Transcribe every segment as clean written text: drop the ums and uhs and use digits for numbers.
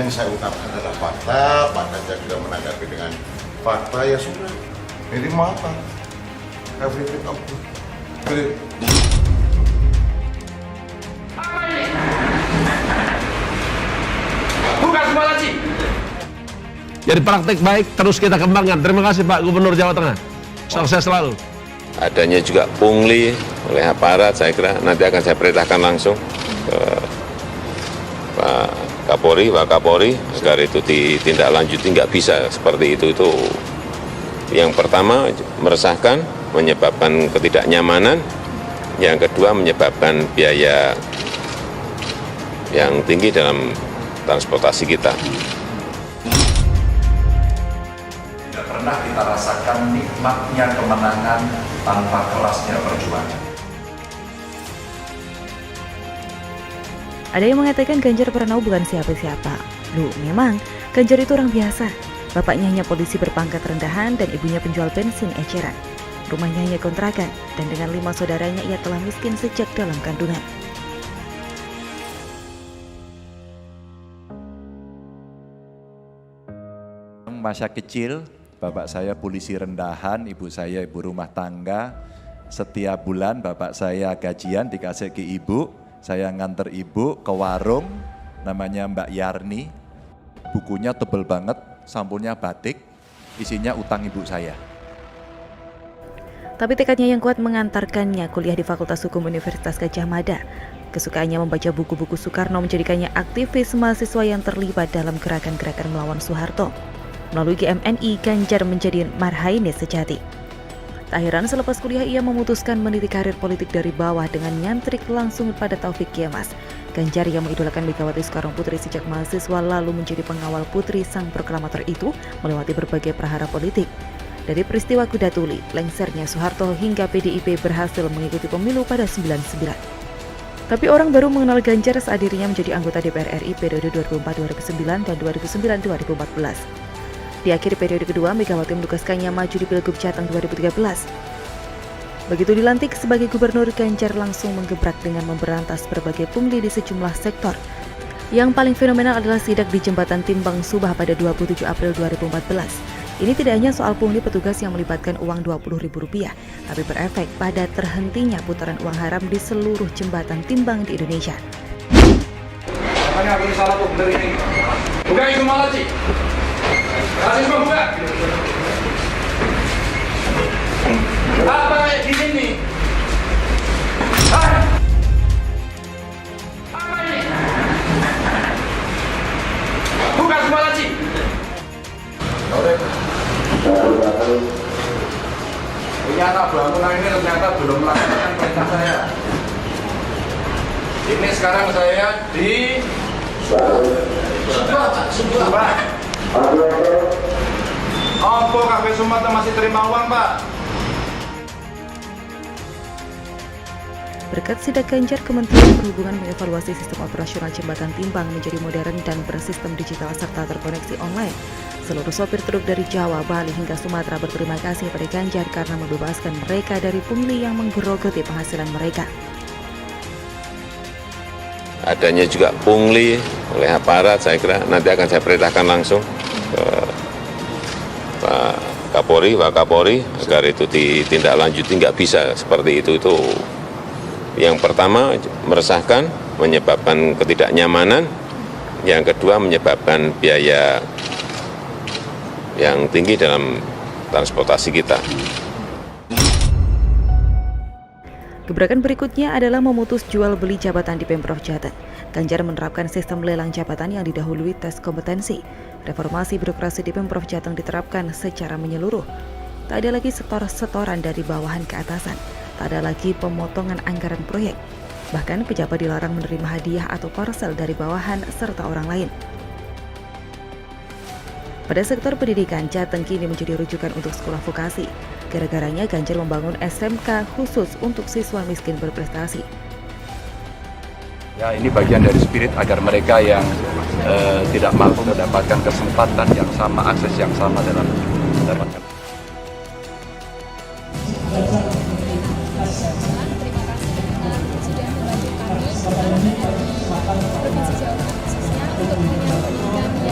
yang saya ungkapkan adalah fakta. Pak Ganjar juga menanggapi dengan fakta, ya sudah. Jadi apa? Everything okay. Bukan semua laci. Jadi praktek baik terus kita kembangkan. Terima kasih Pak Gubernur Jawa Tengah. Sukses selalu. Adanya juga pungli oleh aparat, saya kira nanti akan saya perintahkan langsung ke Pak Kapolri, Pak Kapolri, agar itu ditindaklanjuti. Nggak bisa seperti itu. Itu yang pertama meresahkan, menyebabkan ketidaknyamanan. Yang kedua menyebabkan biaya yang tinggi dalam transportasi kita. Tidak pernah kita rasakan nikmatnya kemenangan tanpa kerasnya perjuangan. Ada yang mengatakan Ganjar Pranowo bukan siapa-siapa. Loh, memang Ganjar itu orang biasa. Bapaknya hanya polisi berpangkat rendahan dan ibunya penjual bensin eceran. Rumahnya hanya kontrakan dan dengan 5 saudaranya ia telah miskin sejak dalam kandungan. Masa kecil, bapak saya polisi rendahan, ibu saya ibu rumah tangga. Setiap bulan bapak saya gajian dikasih ke ibu, saya nganter ibu ke warung, namanya Mbak Yarni. Bukunya tebel banget, sampulnya batik, isinya utang ibu saya. Tapi tekadnya yang kuat mengantarkannya kuliah di Fakultas Hukum Universitas Gadjah Mada. Kesukaannya membaca buku-buku Soekarno menjadikannya aktivis mahasiswa yang terlibat dalam gerakan-gerakan melawan Soeharto. Melalui GMNI, Ganjar menjadi marhainis sejati. Tak heran selepas kuliah ia memutuskan meniti karir politik dari bawah dengan nyantrik langsung pada Taufik Kemas. Ganjar yang mengidolakan Megawati Soekarno Putri sejak mahasiswa lalu menjadi pengawal putri sang proklamator itu melewati berbagai prahara politik. Dari peristiwa Kuda Tuli, lengsernya Soeharto hingga PDIP berhasil mengikuti pemilu pada 99. Tapi orang baru mengenal Ganjar saat dirinya menjadi anggota DPR RI periode 2004-2009 dan 2009-2014. Di akhir periode kedua, Megawati menugaskannya maju di Pilgub Jateng 2013. Begitu dilantik sebagai gubernur, Ganjar langsung menggebrak dengan memberantas berbagai pungli di sejumlah sektor. Yang paling fenomenal adalah sidak di Jembatan Timbang Subah pada 27 April 2014. Ini tidak hanya soal pungli petugas yang melibatkan uang Rp20.000, tapi berefek pada terhentinya putaran uang haram di seluruh jembatan timbang di Indonesia. Apanya aku salah tuh bener ini? Bukan itu malah sih. Kasih semua buka. Apa di sini? Apa ini? Bukan semua laci. Ternyata bangunan ini ternyata belum melaksanakan perintah saya. Ini sekarang saya di Subah. Apa kafe Sumatera masih terima uang, Pak? Berkat sidak Ganjar, Kementerian Perhubungan mengevaluasi sistem operasional jembatan timbang menjadi modern dan bersistem digital serta terkoneksi online. Seluruh sopir truk dari Jawa, Bali hingga Sumatera berterima kasih pada Ganjar karena membebaskan mereka dari pungli yang menggerogoti penghasilan mereka. Adanya juga pungli oleh aparat, saya kira nanti akan saya perintahkan langsung ke Pak Kapolri, Pak Kapolri, agar itu ditindaklanjuti. Nggak bisa seperti itu. Itu yang pertama meresahkan, menyebabkan ketidaknyamanan. Yang kedua menyebabkan biaya yang tinggi dalam transportasi kita. Gebrakan berikutnya adalah memutus jual beli jabatan di Pemprov Jateng. Ganjar menerapkan sistem lelang jabatan yang didahului tes kompetensi. Reformasi birokrasi di Pemprov Jateng diterapkan secara menyeluruh. Tak ada lagi setor-setoran dari bawahan ke atasan. Tak ada lagi pemotongan anggaran proyek. Bahkan pejabat dilarang menerima hadiah atau parsel dari bawahan serta orang lain. Pada sektor pendidikan, Jateng kini menjadi rujukan untuk sekolah vokasi. Gara-garanya Ganjar membangun SMK khusus untuk siswa miskin berprestasi. Ya, ini bagian dari spirit agar mereka yang tidak mampu mendapatkan kesempatan yang sama, akses yang sama dalam mendapatkan. Provinsi Jawa Tengah khususnya untuk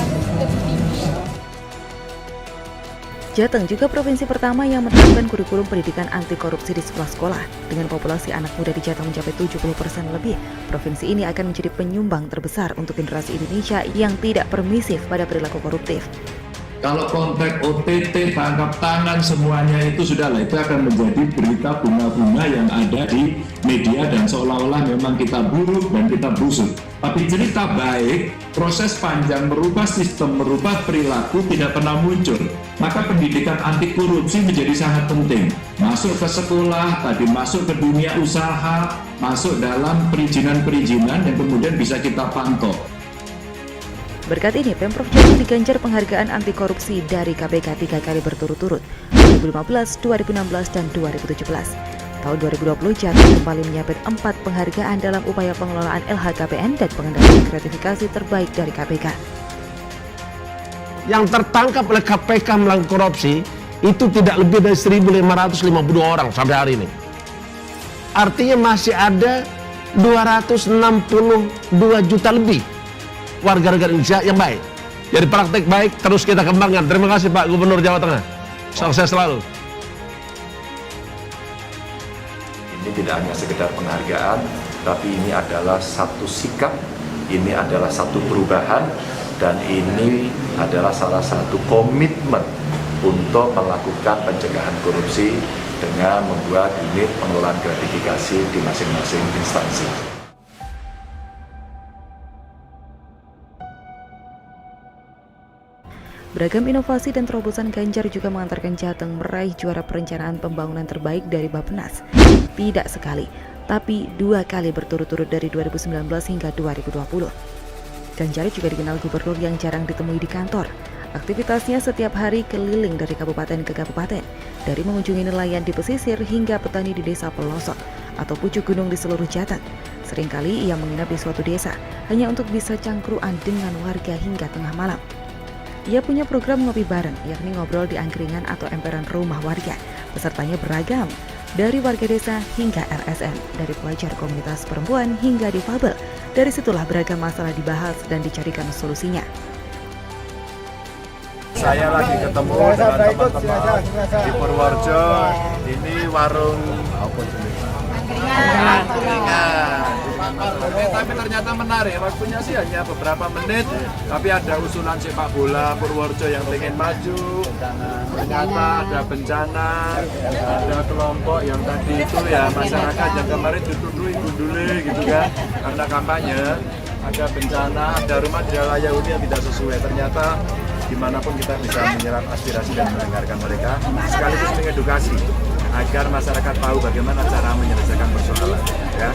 Jateng juga provinsi pertama yang menerapkan kurikulum pendidikan anti korupsi di sekolah-sekolah. Dengan populasi anak muda di Jateng mencapai 70% lebih, provinsi ini akan menjadi penyumbang terbesar untuk generasi Indonesia yang tidak permisif pada perilaku koruptif. Kalau konteks OTT, tangkap tangan, semuanya itu sudahlah, itu akan menjadi berita bunga-bunga yang ada di media dan seolah-olah memang kita buruk dan kita busuk. Tapi cerita baik, proses panjang merubah sistem, merubah perilaku tidak pernah muncul. Maka pendidikan anti korupsi menjadi sangat penting. Masuk ke sekolah, tadi masuk ke dunia usaha, masuk dalam perizinan-perizinan yang kemudian bisa kita pantau. Berkat ini, Pemprov Jateng diganjar penghargaan anti korupsi dari KPK 3 kali berturut-turut, 2015, 2016, dan 2017. Tahun 2020, Jateng kembali menyabet 4 penghargaan dalam upaya pengelolaan LHKPN dan pengendalian gratifikasi terbaik dari KPK. Yang tertangkap oleh KPK melakukan korupsi itu tidak lebih dari 1.552 orang sampai hari ini. Artinya masih ada 262 juta lebih warga negara Indonesia yang baik. Jadi praktek baik terus kita kembangkan. Terima kasih Pak Gubernur Jawa Tengah. Sukses selalu. Ini tidak hanya sekedar penghargaan, tapi ini adalah satu sikap, ini adalah satu perubahan, dan ini adalah salah satu komitmen untuk melakukan pencegahan korupsi dengan membuat unit pengelolaan gratifikasi di masing-masing instansi. Beragam inovasi dan terobosan Ganjar juga mengantarkan Jateng meraih juara perencanaan pembangunan terbaik dari Bappenas. Tidak sekali, tapi 2 kali berturut-turut dari 2019 hingga 2020. Ganjar juga dikenal gubernur yang jarang ditemui di kantor. Aktivitasnya setiap hari keliling dari kabupaten ke kabupaten, dari mengunjungi nelayan di pesisir hingga petani di desa pelosok atau pucuk gunung di seluruh Jateng. Seringkali ia menginap di suatu desa hanya untuk bisa cangkruan dengan warga hingga tengah malam. Ia punya program ngopi bareng, yakni ngobrol di angkringan atau emperan rumah warga. Pesertanya beragam, dari warga desa hingga LSM, dari pelajar komunitas perempuan hingga difabel. Dari situlah beragam masalah dibahas dan dicarikan solusinya. Saya lagi ketemu dengan teman-teman di Purworejo. Ini warung angkringan. Tapi ternyata menarik, waktunya sih hanya beberapa menit, tapi ada usulan sepak bola Purworejo yang ingin maju. Ternyata ada bencana, ada kelompok yang tadi itu ya masyarakat yang kemarin dituduhi gundule gitu kan, karena kampanye. Ada bencana, ada rumah di daerah Yahudi yang tidak sesuai. Ternyata dimanapun kita bisa menyerap aspirasi dan mendengarkan mereka, sekaligus mengedukasi agar masyarakat tahu bagaimana cara menyelesaikan persoalan. Ya,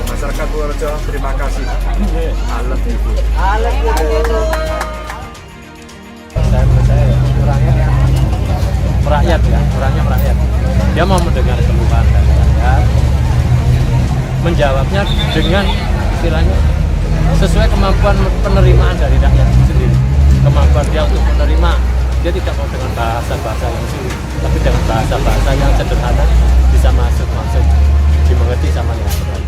masyarakat Purworejo, terima kasih. I love you. Saya orangnya merakyat ya, orangnya merakyat. Dia mau mendengar keluhan dari rakyat, menjawabnya dengan istilahnya sesuai kemampuan penerimaan dari rakyat sendiri. Kemampuan dia untuk menerima, dia tidak mau dengan bahasa-bahasa yang sulit, tapi dengan bahasa-bahasa yang sederhana bisa masuk dimengerti sama yang lain.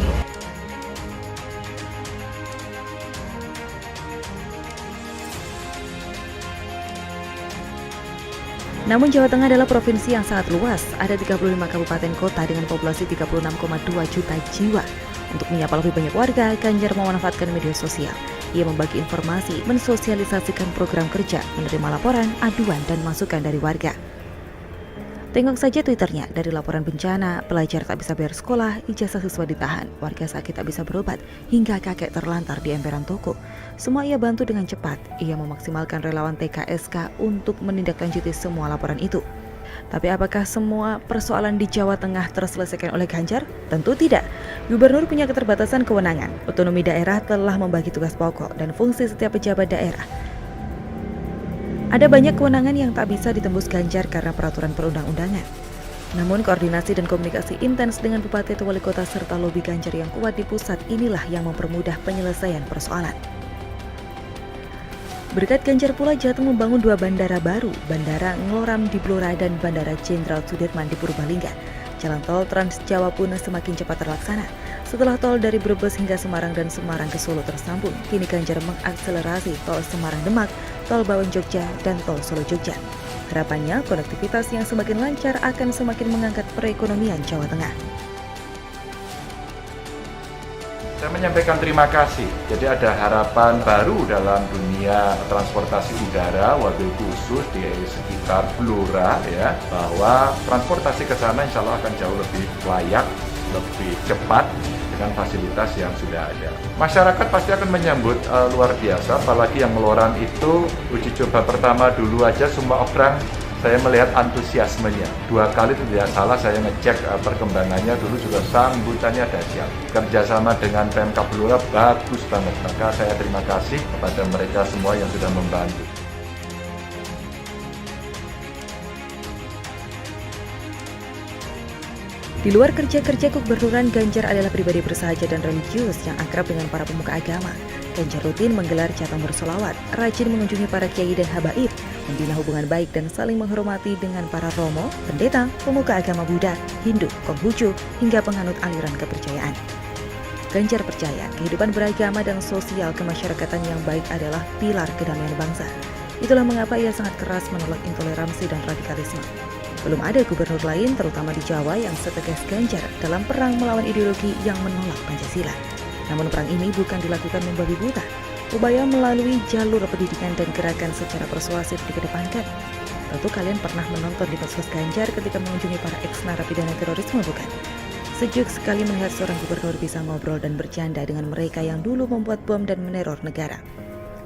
Namun Jawa Tengah adalah provinsi yang sangat luas, ada 35 kabupaten kota dengan populasi 36,2 juta jiwa. Untuk menyapa lebih banyak warga, Ganjar memanfaatkan media sosial. Ia membagi informasi, mensosialisasikan program kerja, menerima laporan, aduan, dan masukan dari warga. Tengok saja Twitternya, dari laporan bencana, pelajar tak bisa bayar sekolah, ijazah siswa ditahan, warga sakit tak bisa berobat, hingga kakek terlantar di emperan toko. Semua ia bantu dengan cepat. Ia memaksimalkan relawan TKSK untuk menindaklanjuti semua laporan itu. Tapi apakah semua persoalan di Jawa Tengah terselesaikan oleh Ganjar? Tentu tidak. Gubernur punya keterbatasan kewenangan. Otonomi daerah telah membagi tugas pokok dan fungsi setiap pejabat daerah. Ada banyak kewenangan yang tak bisa ditembus Ganjar karena peraturan perundang-undangan. Namun koordinasi dan komunikasi intens dengan bupati atau wali kota serta lobi Ganjar yang kuat di pusat inilah yang mempermudah penyelesaian persoalan. Berkat Ganjar pula Jateng membangun 2 bandara baru, Bandara Ngloram di Blora dan Bandara Jenderal Sudirman di Purbalingga. Jalan tol Trans Jawa pun semakin cepat terlaksana. Setelah tol dari Brebes hingga Semarang dan Semarang ke Solo tersambung, kini Ganjar mengakselerasi tol Semarang Demak, tol Bawen Jogja, dan tol Solo Jogja. Harapannya, konektivitas yang semakin lancar akan semakin mengangkat perekonomian Jawa Tengah. Saya menyampaikan terima kasih. Jadi ada harapan baru dalam dunia transportasi udara, wabil khusus di sekitar Blora ya, bahwa transportasi ke sana insya Allah akan jauh lebih layak, lebih cepat dengan fasilitas yang sudah ada. Masyarakat pasti akan menyambut luar biasa, apalagi yang Ngeloran itu uji coba pertama dulu aja semua orang saya melihat antusiasmenya. 2 kali itu tidak salah saya ngecek perkembangannya dulu juga sambutannya dahsyat. Kerjasama dengan Pemkab Blora bagus banget. Maka saya terima kasih kepada mereka semua yang sudah membantu. Di luar kerja-kerja kegubernuran, Ganjar adalah pribadi bersahaja dan religius yang akrab dengan para pemuka agama. Ganjar rutin menggelar catatan bersolawat, rajin mengunjungi para kiai dan habaib, membina hubungan baik dan saling menghormati dengan para romo, pendeta, pemuka agama Buddha, Hindu, Konghucu, hingga penganut aliran kepercayaan. Ganjar percaya kehidupan beragama dan sosial kemasyarakatan yang baik adalah pilar kedamaian bangsa. Itulah mengapa ia sangat keras menolak intoleransi dan radikalisme. Belum ada gubernur lain, terutama di Jawa, yang setegas Ganjar dalam perang melawan ideologi yang menolak Pancasila. Namun perang ini bukan dilakukan membabi buta. Upaya melalui jalur pendidikan dan gerakan secara persuasif dikedepankan. Tentu kalian pernah menonton di medsos Ganjar ketika mengunjungi para ex-narapidana terorisme, bukan? Sejuk sekali melihat seorang gubernur bisa ngobrol dan bercanda dengan mereka yang dulu membuat bom dan meneror negara.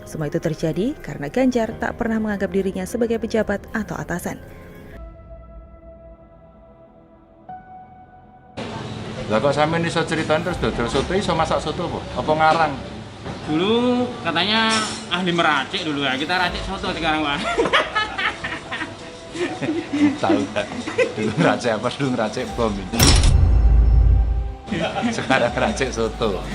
Semua itu terjadi karena Ganjar tak pernah menganggap dirinya sebagai pejabat atau atasan. Lah kok sampean iso ceritain terus dodol soto iso masak soto apa ngarang? Dulu katanya ahli meracik dulu ya, kita racik soto sekarang Pak. Tahu nggak? Dulu ngeracik apa? Dulu ngeracik bom ini. Sekarang ngeracik soto.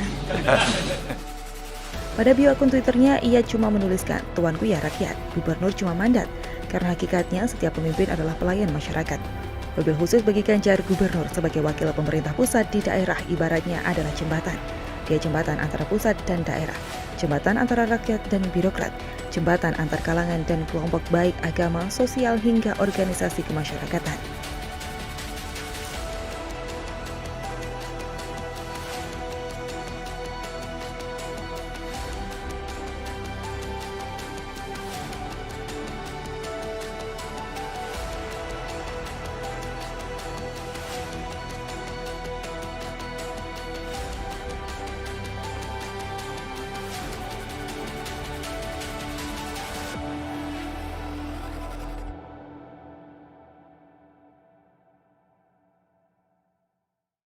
Pada bio akun Twitternya, ia cuma menuliskan, "Tuanku ya rakyat, gubernur cuma mandat," karena hakikatnya setiap pemimpin adalah pelayan masyarakat. Mobil khusus bagi Ganjar, gubernur sebagai wakil pemerintah pusat di daerah ibaratnya adalah jembatan. Dia jembatan antara pusat dan daerah, jembatan antara rakyat dan birokrat, jembatan antar kalangan dan kelompok baik agama, sosial hingga organisasi kemasyarakatan.